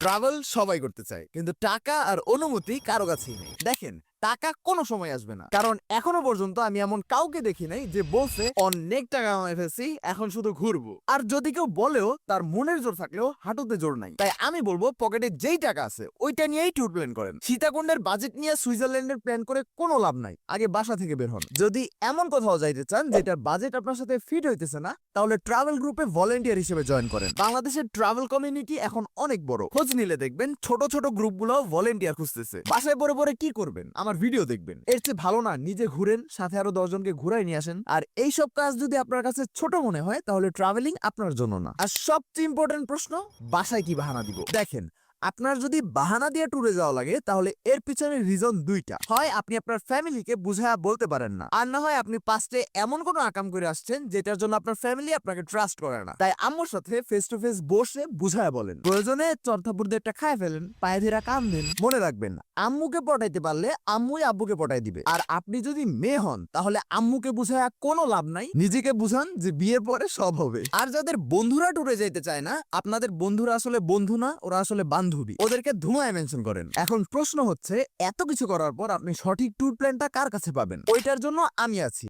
Travel সবাই করতে চায়, কিন্তু টাকা আর অনুমতি কারো কাছেই নেই। দেখেন, টাকা কোনো সময় আসবে না, কারণ এখনো পর্যন্ত আমি এমন কাউকে দেখি নাই যে বলছে অনেক টাকা কামাই ফেলছি, এখন শুধু ঘুরবো। আর যদি কেউ বলেও, তার মনের জোর থাকলেও হাঁটুতে জোর নাই। তাই আমি বলবো, পকেটে যেই টাকা আছে ওইটা নিয়েই ট্যুর প্ল্যান করেন। সীতাকুণ্ডের বাজেট নিয়ে সুইজারল্যান্ডের প্ল্যান করে কোনো লাভ নাই। আগে বাসা থেকে বের হন। যদি এমন কোথাও যাইতে চান যেটার বাজেট আপনার সাথে ফিট হইতেছে না, তাহলে ট্রাভেল গ্রুপে ভলেন্টিয়ার হিসেবে জয়েন করেন। বাংলাদেশের ট্রাভেল কমিউনিটি এখন অনেক বড়। খোঁজ নিলে দেখবেন ছোট ছোট গ্রুপগুলো ভলেন্টিয়ার খুঁজতেছে। বাসায় পরে পরে কি করবেন, আমার ভিডিও দেখবেন। এর চেয়ে ভালো না নিজে ঘুরেন, সাথে আরো 10 জনকে ঘুরাই নিয়ে আসেন। আর এইসব কাজ যদি আপনার কাছে ছোট মনে হয়, তাহলে ট্রাভেলিং আপনার জন্য না। আর সবচেয়ে ইম্পর্টেন্ট প্রশ্ন, বাসায় কি বাহানা দিব? দেখেন, আপনার যদি বাহানা দিয়ে ট্যুরে যাওয়া লাগে, তাহলে এর পিছনে রিজন দুইটা। হয় আপনি আপনার ফ্যামিলিকে বুঝায়া বলতে পারেন না, আর না হয় আপনি পাস্টে এমন কোনো আকাম করে আসছেন যেটার জন্য আপনার ফ্যামিলি আপনাকে ট্রাস্ট করে না। তাই আম্মুর সাথে ফেস টু ফেস বসে বুঝায়া বলেন। প্রয়োজনে চর্থাপুর দিয়ে একটা খায় ফেলেন, পায়ে ধীরা কান দেন। মনে রাখবেন, আম্মুকে পটাইতে পারলে আম্মুই আব্বুকে পটাই দিবে। আর আপনি যদি মেয়ে হন, তাহলে আম্মুকে বুঝায়া কোনো লাভ নাই। নিজেকে বুঝান যে বিয়ের পরে সব হবে। আর যাদের বন্ধুরা ট্যুরে যেতে চায় না, আপনাদের বন্ধুরা আসলে বন্ধু না, ওরা আসলে বান্ধবী। ওদেরকে ধোঁয়ায় মেনশন করেন। এখন প্রশ্ন হচ্ছে, এত কিছু করার পর আপনি সঠিক ট্যুর প্ল্যানটা কার কাছে পাবেন? ওইটার জন্য আমি আছি।